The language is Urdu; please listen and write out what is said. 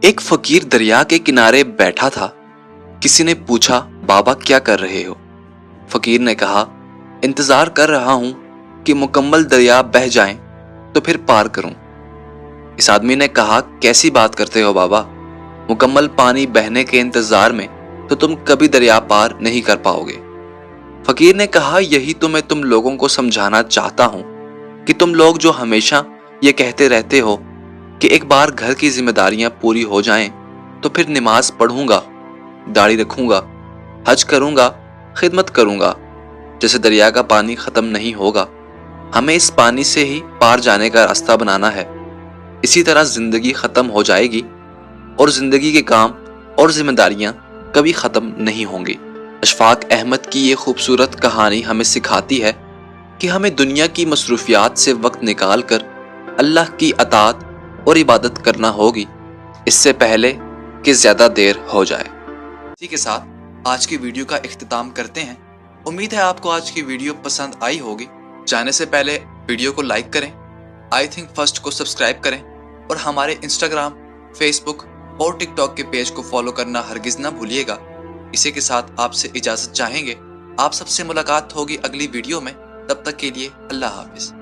ایک فقیر دریا کے کنارے بیٹھا تھا۔ کسی نے پوچھا، بابا کیا کر رہے ہو؟ فقیر نے کہا، انتظار کر رہا ہوں کہ مکمل دریا بہہ جائیں تو پھر پار کروں۔ اس آدمی نے کہا، کیسی بات کرتے ہو بابا، مکمل پانی بہنے کے انتظار میں تو تم کبھی دریا پار نہیں کر پاؤ گے۔ فقیر نے کہا، یہی تو میں تم لوگوں کو سمجھانا چاہتا ہوں کہ تم لوگ جو ہمیشہ یہ کہتے رہتے ہو کہ ایک بار گھر کی ذمہ داریاں پوری ہو جائیں تو پھر نماز پڑھوں گا، داڑھی رکھوں گا، حج کروں گا، خدمت کروں گا، جیسے دریا کا پانی ختم نہیں ہوگا، ہمیں اس پانی سے ہی پار جانے کا راستہ بنانا ہے۔ اسی طرح زندگی ختم ہو جائے گی اور زندگی کے کام اور ذمہ داریاں کبھی ختم نہیں ہوں گی۔ اشفاق احمد کی یہ خوبصورت کہانی ہمیں سکھاتی ہے کہ ہمیں دنیا کی مصروفیات سے وقت نکال کر اللہ کی اطاعت اور عبادت کرنا ہوگی، اس سے پہلے کہ زیادہ دیر ہو جائے۔ اسی کے ساتھ آج کی ویڈیو کا اختتام کرتے ہیں۔ امید ہے آپ کو آج کی ویڈیو پسند آئی ہوگی۔ جانے سے پہلے ویڈیو کو لائک کریں، آئی تھنک فرسٹ کو سبسکرائب کریں اور ہمارے انسٹاگرام، فیس بک اور ٹک ٹاک کے پیج کو فالو کرنا ہرگز نہ بھولیے گا۔ اسی کے ساتھ آپ سے اجازت چاہیں گے۔ آپ سب سے ملاقات ہوگی اگلی ویڈیو میں، تب تک کے لیے اللہ حافظ۔